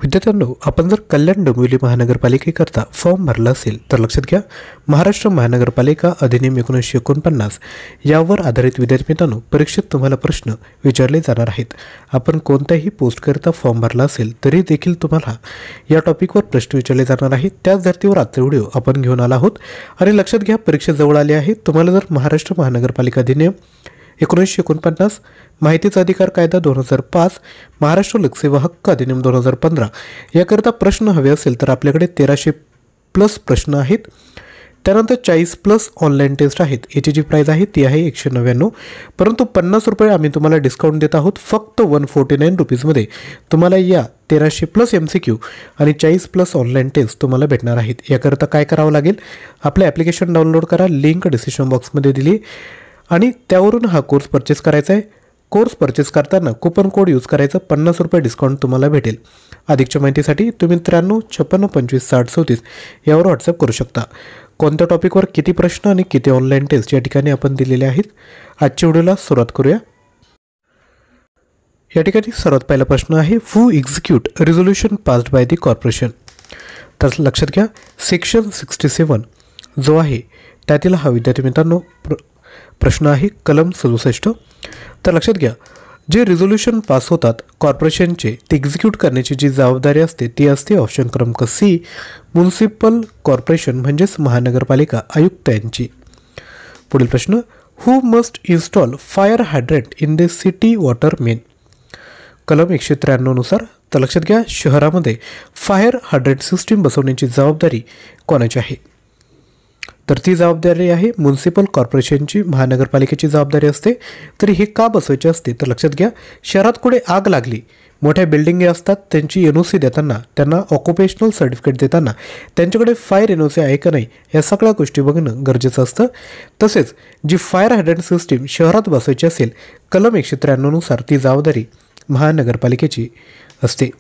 विद्यार्थ्यांनो, आपण जर कल्याण डोंबिवली महानगरपालिकेकरता फॉर्म भरला असेल तर लक्षात घ्या, महाराष्ट्र महानगरपालिका अधिनियम 1949 यावर आधारित विद्यार्थी मित्रांनो परीक्षेत तुम्हाला प्रश्न विचारले जाणार आहेत. आपण कोणत्याही पोस्टकरता फॉर्म भरला असेल तरी देखील तुम्हाला या टॉपिकवर प्रश्न विचारले जाणार आहेत. त्याच धर्तीवर आजचा व्हिडिओ आपण घेऊन आला आहोत. आणि लक्षात घ्या, परीक्षा जवळ आली आहे. तुम्हाला जर महाराष्ट्र महानगरपालिका अधिनियम 1949, माहितीचा अधिकार कायदा 2005, महाराष्ट्र लोकसेवा हक्क अधिनियम 2015 याकरता प्रश्न हवे असेल तर आपल्याकडे 1300+ प्रश्न आहेत. त्यानंतर 40+ ऑनलाईन टेस्ट आहेत. याची जी प्राईज आहे ती आहे 199, परंतु 50 रुपये आम्ही तुम्हाला डिस्काउंट देत आहोत. फक्त 149 रुपीजमध्ये तुम्हाला या 1300+ MCQ आणि 40+ ऑनलाईन टेस्ट तुम्हाला भेटणार आहेत. याकरता काय करावं लागेल, आपलं ॲप्लिकेशन डाउनलोड करा, लिंक डिस्क्रिप्शन बॉक्समध्ये दिली आणि त्यावरून हा कोर्स परचेस करायचा आहे. कोर्स परचेस करताना कुपन कोड यूज करायचं, 50 रुपये डिस्काउंट तुम्हाला भेटेल. अधिकच्या माहितीसाठी तुम्ही 93 56 25 60 34 यावर व्हॉट्सअप करू शकता. कोणत्या टॉपिकवर किती प्रश्न आणि किती ऑनलाईन टेस्ट या ठिकाणी आपण दिलेले आहेत. आजच्या व्हिडिओला सुरुवात करूया. या ठिकाणी सर्वात पहिला प्रश्न आहे, who execute resolution passed by the corporation. तर लक्षात घ्या, सेक्शन 67 जो आहे त्यातील हा विद्यार्थी मित्रांनो प्रश्न आहे, कलम 67. तर लक्षात घ्या, जे रिझोल्यूशन पास होतात कॉर्पोरेशनचे ते एक्झिक्यूट करण्याची जी जबाबदारी असते ती असते ऑप्शन क्रमांक सी, म्युनिसिपल कॉर्पोरेशन म्हणजेच महानगरपालिका आयुक्त यांची. पुढील प्रश्न, हू must install fire hydrant in the city water main. कलम 193 नुसार. तर लक्षात घ्या, शहरामध्ये फायर हायड्रंट सिस्टीम बसवण्याची जबाबदारी कोणाची आहे. तर ती जबाबदारी आहे म्युनिसिपल कॉर्पोरेशनची, महानगरपालिकेची जबाबदारी असते. तरी हे का बसवायचे असते, तर लक्षात घ्या, शहरात कुठे आग लागली, मोठ्या बिल्डिंगी असतात, त्यांची NOC देताना, त्यांना ऑक्युपेशनल सर्टिफिकेट देताना त्यांच्याकडे फायर NOC आहे का नाही या सगळ्या गोष्टी बघणं गरजेचं असतं. तसेच जी फायर हायड्रंट सिस्टीम शहरात बसवायची असेल, कलम 193 नुसार ती जबाबदारी महानगरपालिकेची असते.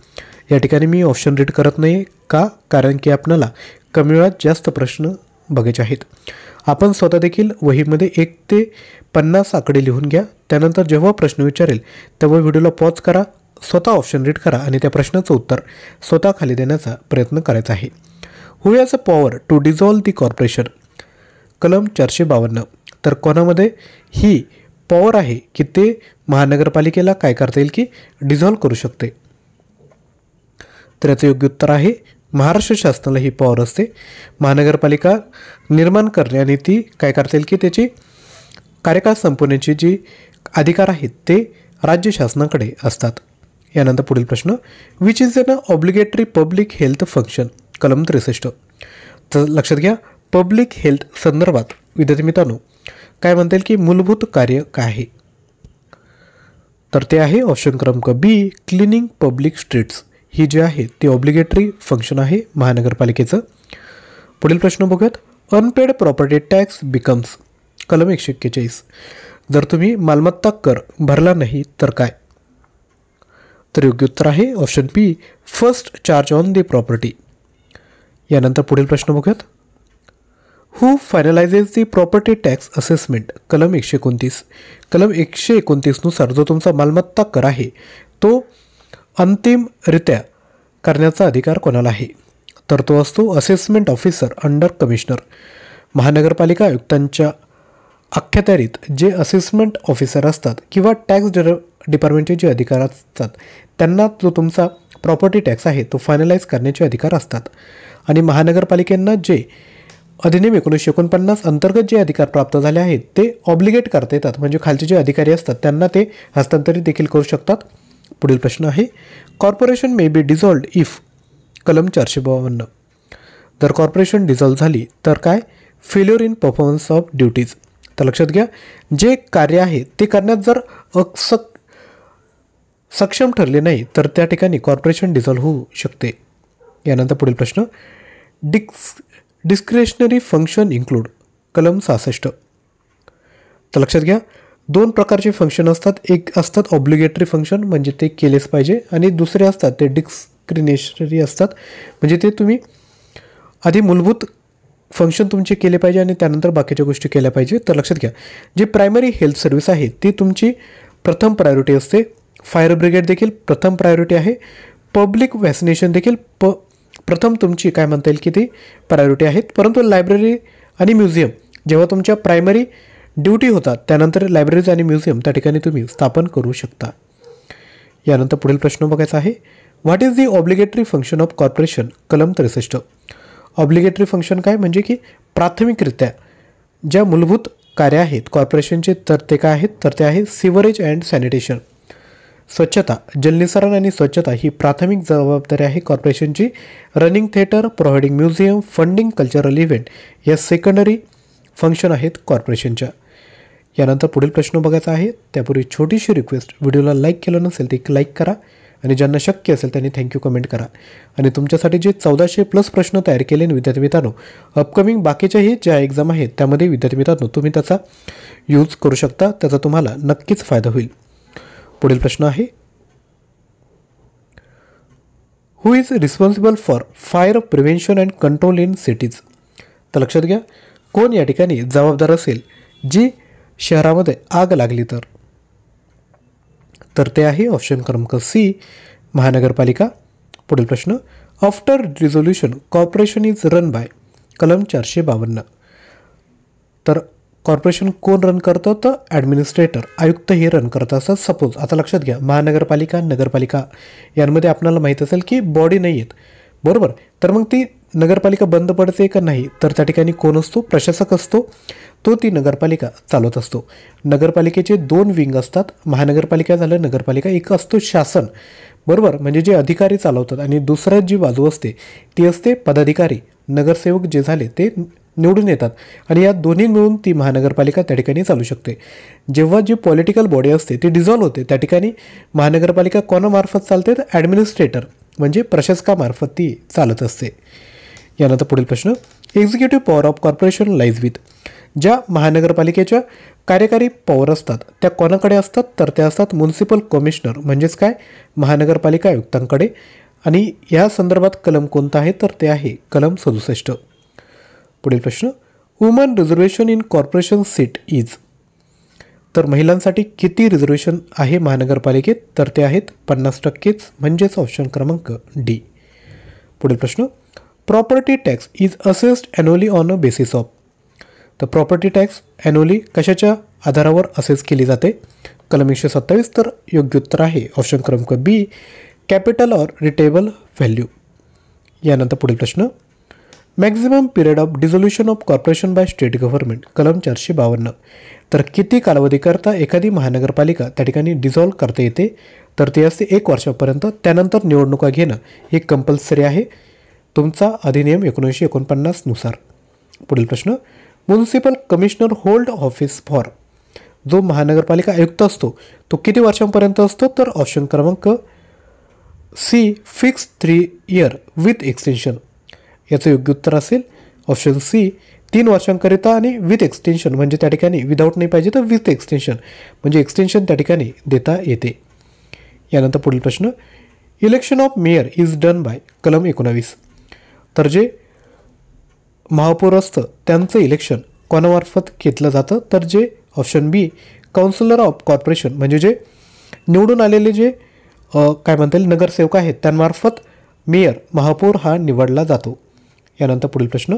या ठिकाणी मी ऑप्शन रीड करत नाही का, कारण की आपल्याला कमी वेळात जास्त प्रश्न बघायचे आहेत. आपण स्वतः देखील वहीमध्ये 1 ते 50 आकडे लिहून घ्या. त्यानंतर जेव्हा प्रश्न विचारेल तेव्हा व्हिडिओला पॉज करा, स्वतः ऑप्शन रीड करा आणि त्या प्रश्नाचं उत्तर स्वतः खाली देण्याचा प्रयत्न करायचा आहे. Who has a power to dissolve the corporation. कलम 452. तर कोणामध्ये ही पॉवर आहे की ते महानगरपालिकेला काय करता येईल की डिझॉल्व करू शकते. तर याचं योग्य उत्तर आहे महाराष्ट्र शासनाला ही पॉवर असते. महानगरपालिका निर्माण करणे आणि ती काय करता येईल की त्याची कार्यकाळ संपवण्याची जी अधिकार आहेत ते राज्य शासनाकडे असतात. यानंतर पुढील प्रश्न, which is an obligatory public health function. कलम 63. तर लक्षात घ्या, पब्लिक हेल्थ संदर्भात विद्यार्थी मित्रांनो काय म्हणता येईल की मूलभूत कार्य काय आहे. तर ते आहे ऑप्शन क्रमांक बी, क्लिनिंग पब्लिक स्ट्रीट्स. ही जी आहे ती ऑब्लिगेटरी फंक्शन आहे महानगरपालिकेचं. पुढील प्रश्न बघूयात, अनपेड प्रॉपर्टी टॅक्स बिकम्स. कलम 141. जर तुम्ही मालमत्ता कर भरला नाही तर काय. तर योग्य उत्तर आहे option P, first charge on the property. यानंतर पुढील प्रश्न बघूयात, हू फायनलायझेस दी प्रॉपर्टी टॅक्स असेसमेंट. कलम 129. कलम 129 नुसार जो तुमचा मालमत्ता कर आहे तो अंतिमरित्या करण्याचा अधिकार कोणाला आहे. तर तो असतो असेसमेंट ऑफिसर अंडर कमिशनर. महानगरपालिका आयुक्तांच्या अखत्यारीत जे असेसमेंट ऑफिसर असतात किंवा टॅक्स डिपार्टमेंटचे जे अधिकार असतात त्यांना जो तुमचा प्रॉपर्टी टॅक्स आहे तो फायनलाइज करण्याचे अधिकार असतात. आणि महानगरपालिकेंना जे अधिनियम 1949 अंतर्गत जे अधिकार प्राप्त झाले आहेत ते ऑब्लिगेट करता येतात, म्हणजे खालचे जे अधिकारी असतात त्यांना ते हस्तांतरित देखील करू शकतात. पुढील प्रश्न आहे, कॉर्पोरेशन मे बी डिझॉल्व्ड इफ. कलम 452. जर कॉर्पोरेशन डिझॉल्व्ह झाली तर काय, failure in performance of duties. तर लक्षात घ्या, जे कार्य आहे ते करण्यात जर सक्षम ठरले नाही तर त्या ठिकाणी कॉर्पोरेशन डिझॉल्व्ह होऊ शकते. यानंतर पुढील प्रश्न, डिस्क्रिशनरी फंक्शन इन्क्लूड. कलम 66. तर लक्षात घ्या, 2 प्रकारचे फंक्शन असतात. एक असतात ऑब्लिगेटरी फंक्शन म्हणजे ते केलेच पाहिजे, आणि दुसरे असतात ते डिस्क्रिशनरी असतात म्हणजे ते तुम्ही आधी मूलभूत फंक्शन तुमचे केले पाहिजे आणि त्यानंतर बाकीच्या गोष्टी केल्या पाहिजे. तर लक्षात घ्या, जी प्रायमरी हेल्थ सर्व्हिस आहे ती तुमची प्रथम प्रायोरिटी असते. फायर ब्रिगेड देखील प्रथम प्रायोरिटी आहे. पब्लिक वॅक्सिनेशन देखील प्रथम तुमची काय म्हणता येईल की ती प्रायोरिटी आहेत. परंतु लायब्ररी आणि म्युझियम जेव्हा तुमच्या प्रायमरी ड्युटी होतात त्यानंतर लायब्ररीज आणि म्युझियम त्या ठिकाणी तुम्ही स्थापन करू शकता. यानंतर पुढील प्रश्न बघायचा आहे. What is the obligatory function of corporation? कलम 63. ऑब्लिगेटरी फंक्शन काय म्हणजे की प्राथमिकरित्या ज्या मूलभूत कार्य आहेत कॉर्पोरेशनचे तर ते काय आहेत तर ते आहे सिवरेज अँड सॅनिटेशन. स्वच्छता, जलनिसारण आणि स्वच्छता ही प्राथमिक जबाबदारी आहे कॉर्पोरेशनची. Running theatre, providing museum, funding cultural event या सेकंडरी फंक्शन आहेत कॉर्पोरेशनच्या. यानंतर पुढील प्रश्न बघायचा आहे. त्यापूर्वी छोटीशी रिक्वेस्ट, व्हिडिओला लाईक केलं नसेल ते लाईक करा आणि ज्यांना शक्य असेल त्यांनी थँक्यू कमेंट करा. आणि तुमच्यासाठी जे 1400+ प्रश्न तयार केले विद्यार्थी मित्रांनो, अपकमिंग बाकीच्याही ज्या एक्झाम आहेत त्यामध्ये विद्यार्थी मित्रांनो तुम्ही त्याचा यूज करू शकता, त्याचा तुम्हाला नक्कीच फायदा होईल. पुढील प्रश्न आहे. Who is responsible for fire prevention and control in cities? तर लक्षात घ्या, कोण या ठिकाणी जबाबदार असेल जी शहरामध्ये आग लागली तर ते आहे ऑप्शन क्रमांक सी, महानगरपालिका. पुढील प्रश्न. After resolution corporation is run bye? कलम 452. तर कॉर्पोरेशन कोण रन करतं तर ॲडमिनिस्ट्रेटर, आयुक्त हे रन करत असतात. सपोज आता लक्षात घ्या, महानगरपालिका, नगरपालिका यांमध्ये आपल्याला माहीत असेल की बॉडी नाही आहेत, बरोबर. तर मग ती नगरपालिका बंद पडते का नाही तर त्या ठिकाणी कोण असतो? प्रशासक असतो, तो ती नगरपालिका चालवत असतो. नगरपालिकेचे 2 विंग असतात, महानगरपालिका झालं नगरपालिका. एक असतो शासन, बरोबर, म्हणजे जे अधिकारी चालवतात आणि दुसऱ्या जी बाजू असते ती असते पदाधिकारी, नगरसेवक जे झाले ते निवडून येतात आणि या दोन्ही मिळून ती महानगरपालिका त्या ठिकाणी चालू शकते. जेव्हा जी पॉलिटिकल बॉडी असते ती डिझॉल्व्ह होते त्या ठिकाणी महानगरपालिका कोणामार्फत चालते तर ॲडमिनिस्ट्रेटर म्हणजे प्रशासकामार्फत ती चालत असते. यानंतर पुढील प्रश्न. Executive power of corporation lies with? ज्या महानगरपालिकेच्या कार्यकारी पॉवर असतात त्या कोणाकडे असतात तर त्या असतात म्युन्सिपल कमिशनर म्हणजेच काय महानगरपालिका आयुक्तांकडे. आणि या संदर्भात कलम कोणता आहे तर ते आहे कलम 67. पुढील प्रश्न. Woman reservation in corporation seat is? तर महिलांसाठी किती रिझर्वेशन आहे महानगरपालिकेत तर ते आहेत 50%, म्हणजेच ऑप्शन क्रमांक डी. पुढील प्रश्न. Property tax is assessed annually on a basis of? तर प्रॉपर्टी टॅक्स ॲन्युअली कशाच्या आधारावर असेस केली जाते? कलम 127. तर योग्य उत्तर आहे ऑप्शन क्रमांक बी, कॅपिटल ऑर रिटेबल व्हॅल्यू. यानंतर पुढील प्रश्न. Maximum period of dissolution of corporation bye state government? कलम 452. तर किती कालावधीकरता एखादी महानगरपालिका त्या ठिकाणी डिझॉल्व्ह करता येते तर ते असते 1 वर्षापर्यंत. त्यानंतर निवडणुका घेणं हे कंपल्सरी आहे तुमचा अधिनियम 1949 नुसार. पुढील प्रश्न. Municipal commissioner hold office for? जो महानगरपालिका आयुक्त असतो तो किती वर्षांपर्यंत असतो तर ऑप्शन क्रमांक C, fix 3 year with extension. याचं योग्य उत्तर असेल ऑप्शन सी, 3 वर्षांकरिता आणि विथ एक्सटेन्शन म्हणजे त्या ठिकाणी विदाऊट नाही पाहिजे तर विथ एक्सटेन्शन म्हणजे एक्सटेन्शन त्या ठिकाणी देता येते. यानंतर पुढील प्रश्न. Election of mayor is done by? कलम 19. तर जे महापौर असतं त्यांचं इलेक्शन कोणामार्फत घेतलं जातं तर जे option B, councillor of corporation म्हणजे जे निवडून आलेले जे काय म्हणता येईल नगरसेवक आहेत त्यांमार्फत मेयर महापौर हा निवडला जातो. यानंतर पुढील प्रश्न.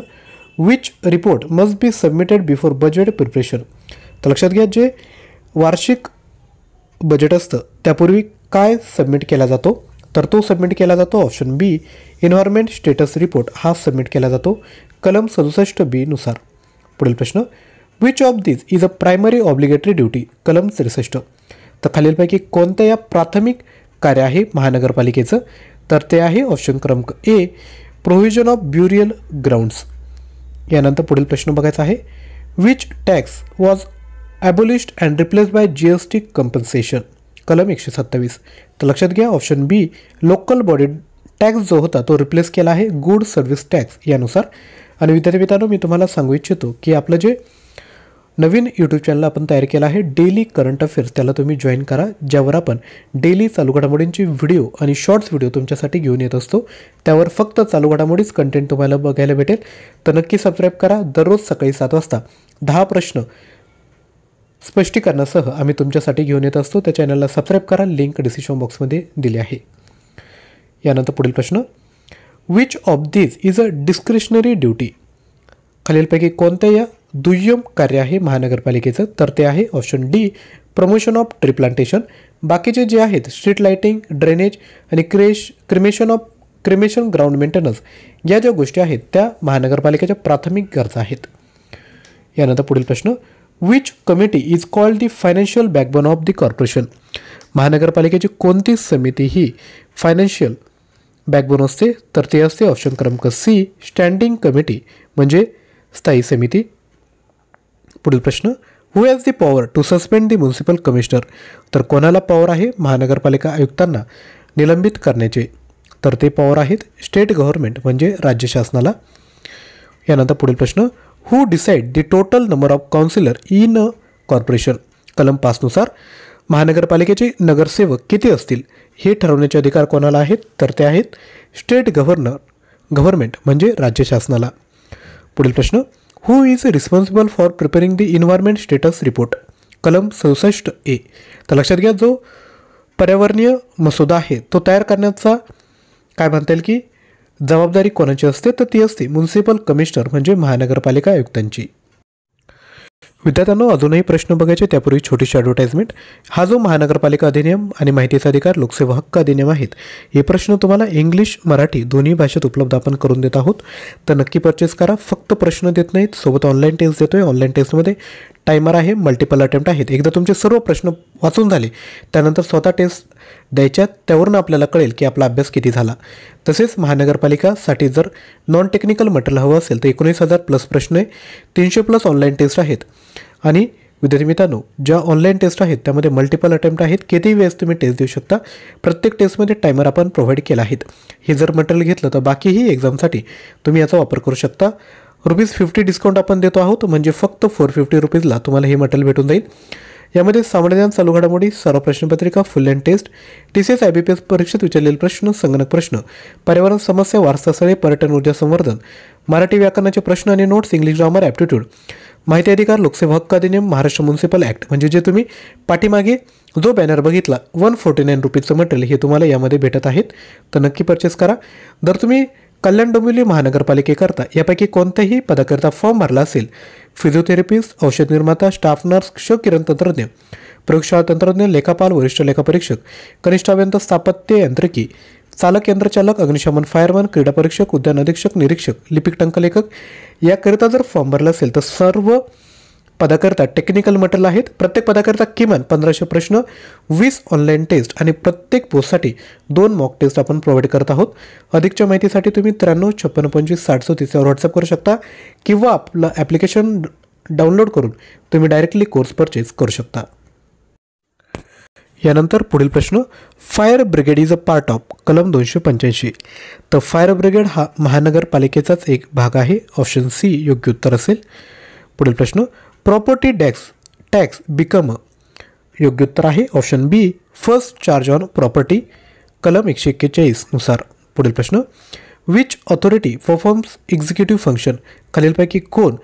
Which report must be submitted before budget preparation? तर लक्षात घ्या, जे वार्षिक बजेट असतं त्यापूर्वी काय सबमिट केला जातो तर तो सबमिट केला जातो ऑप्शन बी, एन्व्हायरमेंट स्टेटस रिपोर्ट हा सबमिट केला जातो कलम 67B नुसार. पुढील प्रश्न. Which of this is a primary obligatory duty? कलम 63. तर खालीलपैकी कोणत्या या प्राथमिक कार्य आहे महानगरपालिकेचं तर ते आहे ऑप्शन क्रमांक A, provision of burial grounds. यानंतर पुढील प्रश्न बघायचा आहे. Which tax was abolished and replaced by GST compensation? कलम 127. तर लक्षात घ्या option B, local body tax जो होता तो रिप्लेस केला आहे गुड सर्व्हिस टॅक्स यानुसार. आणि विद्यार्थी मित्रांनो मी तुम्हाला सांगू इच्छितो की आपलं जे नवीन यूट्यूब चॅनल आपण तयार केला आहे डेली करंट अफेअर्स त्याला तुम्ही जॉईन करा, ज्यावर आपण डेली चालू घडामोडींची व्हिडिओ आणि शॉर्ट्स व्हिडिओ तुमच्यासाठी घेऊन येत असतो. त्यावर फक्त चालू घडामोडीच कंटेंट तुम्हाला बघायला भेटेल. तर नक्की सबस्क्राईब करा. दररोज सकाळी 7 वाजता 10 प्रश्न स्पष्टीकरणासह आम्ही तुमच्यासाठी घेऊन येत असतो. त्या चॅनलला सबस्क्राईब करा, लिंक डिस्क्रिप्शन बॉक्समध्ये दिली आहे. यानंतर पुढील प्रश्न, which of this is a discretionary duty? खालीलपैकी कोणत्या या दुय्यम कार्य आहे महानगरपालिकेचं? तर ते आहे option D, promotion of tree plantation. बाकीचे जे आहेत स्ट्रीट लाइटिंग, ड्रेनेज आणि क्रिमेशन ग्राउंड मेंटेनन्स या ज्या गोष्टी आहेत त्या महानगरपालिकेच्या प्राथमिक गरजा आहेत. यानंतर पुढील प्रश्न, which committee is called the financial backbone of the corporation? महानगरपालिकेची कोणती समिती ही फायनान्शियल बॅकबोन असते? तर ते असते ऑप्शन क्रमांक सी, स्टँडिंग कमिटी म्हणजे स्थायी समिती. पुढील प्रश्न, who has the power to suspend the municipal commissioner? तर कोणाला पॉवर आहे महानगरपालिका आयुक्तांना निलंबित करण्याचे? तर ते पॉवर आहेत स्टेट गव्हर्नमेंट म्हणजे राज्य शासनाला. यानंतर पुढील प्रश्न, who decide the total number of councillor in a corporation? कलम 5 नुसार महानगरपालिकेचे नगरसेवक किती असतील हे ठरवण्याचे अधिकार कोणाला आहेत? तर ते आहेत स्टेट गव्हर्नमेंट म्हणजे राज्य शासनाला. पुढील प्रश्न, who is responsible for preparing the environment status report? कलम 67A. तर लक्षात घ्या, जो पर्यावरणीय मसुदा आहे तो तयार करण्याचा काय म्हणता येईल की जबाबदारी कोणाची असते? तर ती असते म्युन्सिपल कमिशनर म्हणजे महानगरपालिका आयुक्तांची. विद्यार्थ्यांनो, अजूनही प्रश्न बघायचे त्यापूर्वी छोटीशी ॲडव्हर्टाइजमेंट. हा जो महानगरपालिका अधिनियम आणि माहितीचा अधिकार लोकसेवा हक्क अधिनियम आहेत, हे प्रश्न तुम्हाला इंग्लिश मराठी दोन्ही भाषेत उपलब्ध आपण करून देत आहोत. तर नक्की परचेस करा. फक्त प्रश्न देत नाहीत, सोबत ऑनलाईन टेस्ट देतोय. ऑनलाईन टेस्टमध्ये टायमर आहे, मल्टिपल अटेम्प्ट आहेत. एकदा तुमचे सर्व प्रश्न वाचून झाले त्यानंतर स्वतः टेस्ट द्यायच्यात, त्यावरून आपल्याला कळेल की आपला अभ्यास किती झाला. तसेच महानगरपालिकासाठी जर नॉन टेक्निकल मटेरियल हवं असेल तर 19,000 प्लस प्रश्न आहे, 300 प्लस ऑनलाईन टेस्ट आहेत. आणि विद्यार्थी मित्रांनो, ज्या ऑनलाईन टेस्ट आहेत त्यामध्ये मल्टिपल अटेम्प्ट आहेत, कितीही वेळेस तुम्ही टेस्ट देऊ शकता. प्रत्येक टेस्टमध्ये टायमर आपण प्रोव्हाइड केला आहे. हे जर मटेरियल घेतलं तर बाकीही एक्झामसाठी तुम्ही याचा वापर करू शकता. ₹50 डिस्काउंट आपण देतो आहोत म्हणजे फक्त ₹450 तुम्हाला हे मटेरियल भेटून जाईल. यामध्ये सामान्य ज्ञान, चालू घडामोडी, सर्व प्रश्नपत्रिका, full and test, TCS IBPS परीक्षेत विचारलेले प्रश्न, संगणक प्रश्न, पर्यावरण समस्या, वारसास्थळे, पर्यटन, ऊर्जा संवर्धन, मराठी व्याकरणाचे प्रश्न आणि नोट्स, इंग्लिश ग्रामर, ॲप्टिट्यूड, माहिती अधिकार, लोकसेवा हक्क अधिनियम, महाराष्ट्र म्युन्सिपल ॲक्ट म्हणजे जे तुम्ही पाठीमागे जो बॅनर बघितला ₹149 मटेरियल हे तुम्हाला यामध्ये भेटत आहेत. तर नक्की परचेस करा. जर तुम्ही कल्याण डोंबिवली महानगरपालिकेकरता यापैकी कोणत्याही पदाकरता फॉर्म भरला असेल, फिजिओथेरपिस्ट, औषध निर्माता, स्टाफ नर्स, क्षकिरण तंत्रज्ञ, प्रयोगशाळा तंत्रज्ञ, लेखापाल, वरिष्ठ लेखापरीक्षक, कनिष्ठ अभियंता, स्थापत्य यांत्रिकी, चालक, यंत्रचालक, अग्निशमन, फायरमन, क्रीडा परीक्षक, उद्यान अधीक्षक, निरीक्षक, लिपिक, टंकलेखक याकरिता जर फॉर्म भरला असेल तर सर्व पदाकरता टेक्निकल मटेरियल आहेत. प्रत्येक पदाकरता किमान 1500 प्रश्न, 20 ऑनलाईन टेस्ट आणि प्रत्येक पोस्टसाठी 2 मॉक टेस्ट आपण प्रोव्हाइड करत आहोत. अधिकच्या माहितीसाठी तुम्ही 9356566030 व्हॉट्सअप करू शकता किंवा आपलं ॲप्लिकेशन डाउनलोड करून तुम्ही डायरेक्टली कोर्स परचेस करू शकता. यानंतर पुढील प्रश्न, fire brigade is a part of कलम 285. तर फायर ब्रिगेड हा महानगरपालिकेचाच एक भाग आहे. ऑप्शन सी योग्य उत्तर असेल. पुढील प्रश्न, प्रॉपर्टी टॅक्स बिकम योग्य उत्तर आहे. Option B first charge on property कलम 141 नुसार. पुढील प्रश्न, which authority performs executive function? खालीलपैकी कोण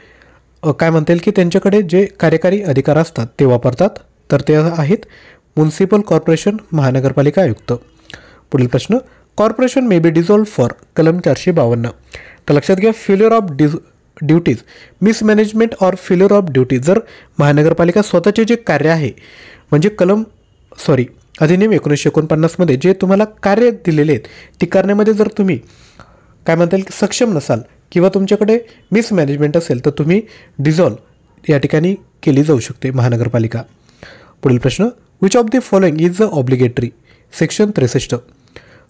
काय म्हणता येईल की त्यांच्याकडे जे कार्यकारी अधिकार असतात ते वापरतात? तर ते आहेत म्युन्सिपल कॉर्पोरेशन महानगरपालिका आयुक्त. पुढील प्रश्न, corporation may be dissolve for कलम 452. तर लक्षात घ्या, failure of duties, mismanagement or failure of duty. जर महानगरपालिका स्वतःचे जे कार्य आहे म्हणजे अधिनियम 1949 जे तुम्हाला कार्य दिलेले आहेत ती करण्यामध्ये जर तुम्ही काय म्हणता येईल सक्षम नसाल किंवा तुमच्याकडे मिसमॅनेजमेंट असेल तर तुम्ही डिझॉल्व या ठिकाणी केली जाऊ शकते महानगरपालिका. पुढील प्रश्न, which of the following is obligatory? Section 63.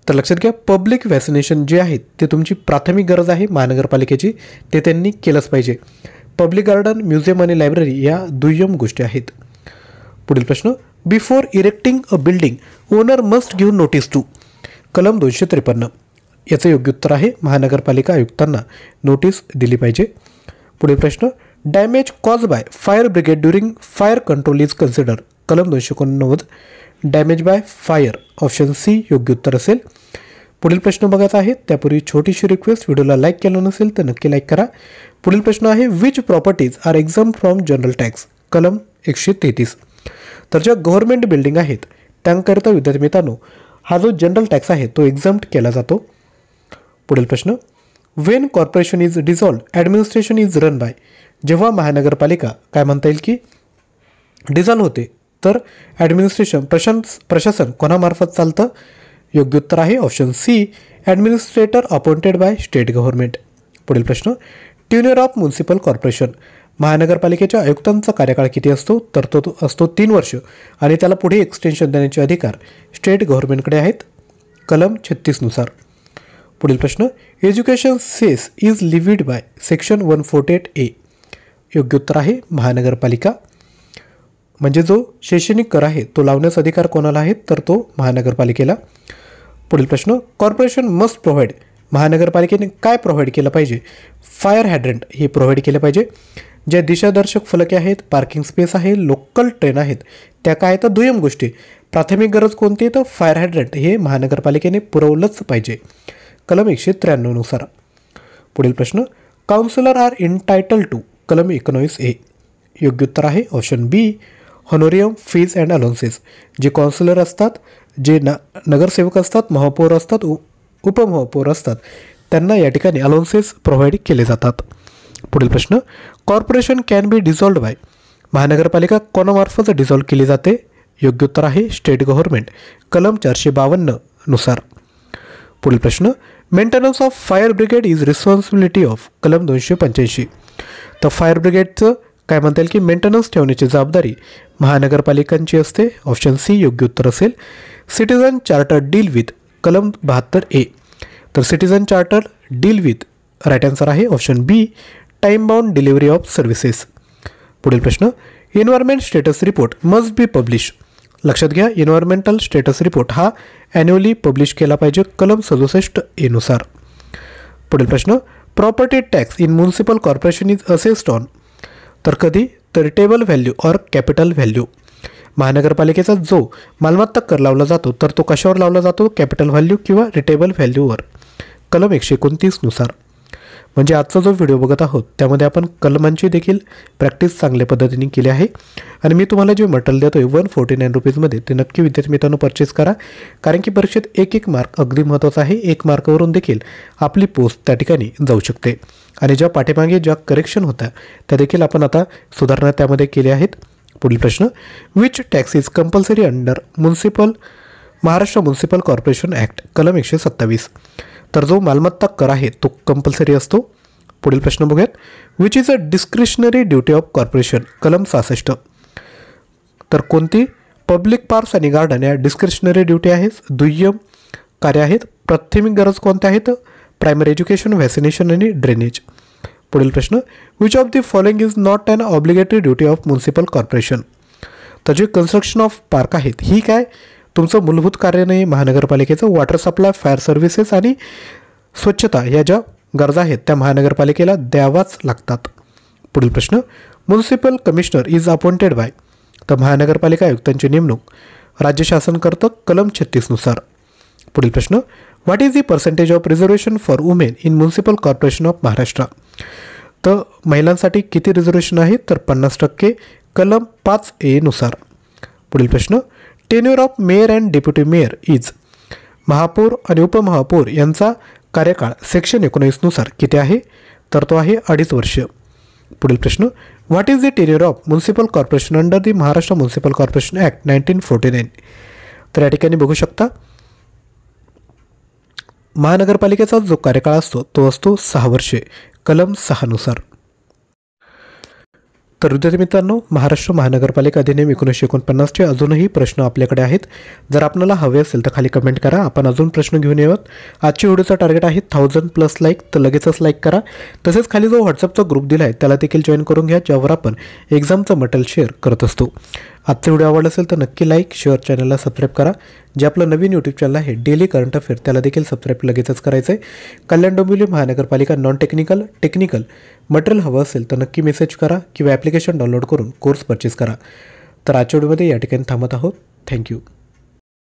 तर लक्षात घ्या, पब्लिक वॅक्सिनेशन जे आहे ते तुमची प्राथमिक गरज आहे महानगरपालिकेची, ते त्यांनी केलंच पाहिजे. पब्लिक गार्डन, म्युझियम आणि लायब्ररी या दुय्यम गोष्टी आहेत. पुढील प्रश्न, before erecting a building owner must give notice to कलम 253. याचं योग्य उत्तर आहे महानगरपालिका आयुक्तांना नोटीस दिली पाहिजे. पुढील प्रश्न, damage cause by fire brigade during fire control is consider कलम 289. Damage by fire option C योग्य उत्तर असेल. पुढील प्रश्न बघायचा आहे त्यापूर्वी छोटीशी रिक्वेस्ट, व्हिडिओला लाईक केलं नसेल तर नक्की लाईक करा. पुढील प्रश्न आहे, which properties are exam from general tax कलम 133. तर ज्या गव्हर्नमेंट बिल्डिंग आहेत त्यांकरिता विद्यार्थी मित्रांनो हा जो जनरल टॅक्स आहे तो एक्झम्प्ट केला जातो. पुढील प्रश्न, when corporation is dissolved administration is run by. जेव्हा महानगरपालिका काय म्हणता येईल की डिझॉल्व्ह होते तर ॲडमिनिस्ट्रेशन प्रशासन कोणामार्फत चालतं. योग्य उत्तर आहे option C, administrator appointed by state government. पुढील प्रश्न, टेन्युअर ऑफ म्युन्सिपल कॉर्पोरेशन. महानगरपालिकेच्या आयुक्तांचा कार्यकाळ किती असतो तर तो असतो 3 वर्ष आणि त्याला पुढे एक्सटेन्शन देण्याचे अधिकार स्टेट गव्हर्नमेंटकडे आहेत. कलम 36 नुसार. पुढील प्रश्न, education cess is levied by section 148A. योग्य उत्तर आहे महानगरपालिका. म्हणजे जो शैक्षणिक कर आहे तो लावण्याचा अधिकार कोणाला आहे तर तो महानगरपालिकेला. पुढील प्रश्न, कॉर्पोरेशन मस्ट प्रोव्हाइड. महानगरपालिकेने काय प्रोव्हाइड केलं पाहिजे. फायर हायड्रंट हे प्रोव्हाइड केले पाहिजे. ज्या दिशादर्शक फलके आहेत, पार्किंग स्पेस आहे, लोकल ट्रेन आहेत, त्या काय तर दुय्यम गोष्टी. प्राथमिक गरज कोणती तर फायर हायड्रंट हे महानगरपालिकेने पुरवलंच पाहिजे. कलम 193 नुसार. पुढील प्रश्न, काउन्सिलर आर इंटायटल टू. कलम 19A. योग्य उत्तर आहे option B, honorarium fees and allowances. जे काउन्सिलर असतात, जे नगरसेवक असतात, महापौर असतात, उपमहापौर असतात, त्यांना या ठिकाणी अलाउन्सेस प्रोव्हाइड केले जातात. पुढील प्रश्न, कॉर्पोरेशन कॅन बी डिझॉल्व्ड बाय. महानगरपालिका कोणामार्फत डिझॉल्व्ह केली जाते. योग्य उत्तर आहे स्टेट गव्हर्नमेंट. कलम 452 नुसार. पुढील प्रश्न, maintenance of fire brigade is responsibility of. कलम 285. तर फायर ब्रिगेडचं काय म्हणता येईल की मेंटेनन्स ठेवण्याची जबाबदारी महानगरपालिकांची असते. ऑप्शन सी योग्य उत्तर असेल. Citizen charter deal with. कलम 72A. तर citizen charter deal with right answer आहे option B, time bound delivery of services. पुढील प्रश्न, environment status report must be publish. लक्षात घ्या, एन्व्हायरमेंटल स्टेटस रिपोर्ट हा ॲन्युअली पब्लिश केला पाहिजे. कलम 67A नुसार. पुढील प्रश्न, property tax in municipal corporation is assessed on. तर कधी तर rateable value or capital value. महानगरपालिकेचा जो मालमत्ता कर लावला जातो तर तो कशावर लावला जातो, कॅपिटल व्हॅल्यू किंवा रिटेबल व्हॅल्यूवर. कलम 129 नुसार. म्हणजे आजचा जो व्हिडिओ बघत आहोत त्यामध्ये आपण कलमांची देखील प्रॅक्टिस चांगल्या पद्धतीने केली आहे. आणि मी तुम्हाला जे मटेरियल देतो आहे 149 रुपीजमध्ये ते नक्की विद्यार्थी मित्रांनो परचेस करा. कारण की परीक्षेत एक मार्क अगदी महत्त्वाचा आहे. 1 मार्कावरून देखील आपली पोस्ट त्या ठिकाणी जाऊ शकते. आणि ज्या पाठीमागे ज्या करेक्शन होत्या त्या देखील आपण आता सुधारणा त्यामध्ये केल्या आहेत. पुढील प्रश्न, which tax is compulsory under Maharashtra municipal corporation act. कलम 127. तर जो मालमत्ता कर आहे तो कंपल्सरी असतो. पुढील प्रश्न बघूयात, which is a discretionary duty of corporation. कलम 66. तर कोणती पब्लिक पार्क्स आणि गार्डन या डिस्क्रिशनरी ड्युटी आहेत, दुय्यम कार्य आहेत. प्राथमिक गरज कोणत्या आहेत, प्रायमरी एज्युकेशन, व्हॅक्सिनेशन आणि ड्रेनेज. पुढील प्रश्न, which of the following is not an obligatory duty of municipal corporation. तर जे कन्स्ट्रक्शन ऑफ पार्क आहेत ही काय तुमचं मूलभूत कार्य नाही. महानगरपालिकेचं वॉटर सप्लाय, फायर सर्व्हिसेस आणि स्वच्छता या ज्या गरजा आहेत त्या महानगरपालिकेला द्यावाच लागतात. पुढील प्रश्न, municipal commissioner is appointed by. तर महानगरपालिका आयुक्तांची नेमणूक राज्य शासन करतं. कलम 36 नुसार. पुढील प्रश्न, what is the percentage of reservation for women in municipal corporation of Maharashtra. तर महिलांसाठी किती रिझर्वेशन आहे तर 50%. कलम 5A नुसार. पुढील प्रश्न, tenure of mayor and deputy mayor is. महापौर आणि उपमहापौर यांचा कार्यकाळ सेक्शन 19 नुसार किती आहे तर तो आहे 2.5 वर्ष. पुढील प्रश्न, what is the tenure of municipal corporation under the Maharashtra municipal corporation act 1949. तर या ठिकाणी बघू शकता महानगरपालिकेचा जो कार्यकाळ असतो तो असतो 6 वर्षे. कलम 6 नुसार. तर विद्यार्थी मित्रांनो, महाराष्ट्र महानगरपालिका अधिनियम 1949चे अजूनही प्रश्न आपल्याकडे आहेत. जर आपल्याला हवे असेल तर खाली कमेंट करा, आपण अजून प्रश्न घेऊन येऊयात. आजची व्हिडिओचा टार्गेट आहे 1000+ लाईक, तर लगेचच लाईक करा. तसेच खाली जो व्हॉट्सअपचा ग्रुप दिला आहे त्याला देखील जॉईन करून घ्या, ज्यावर आपण एक्झामचं मटेरियल शेअर करत असतो. आजचा व्हिडिओ आवडला असेल तर नक्की लाईक, शेअर, चॅनलला सबस्क्राईब करा. जे आपलं नवीन यूट्यूब चॅनल आहे डेली करंट अफेअर त्याला देखील सबस्क्राईब लगेचच करायचं आहे. कल्याण डोंबिवली महानगरपालिका नॉन टेक्निकल मटेरियल हवं असेल तर नक्की मेसेज करा किंवा ॲप्लिकेशन डाउनलोड करून कोर्स परचेस करा. तर आजच्या व्हिडिओमध्ये या ठिकाणी थांबत आहोत. थँक्यू.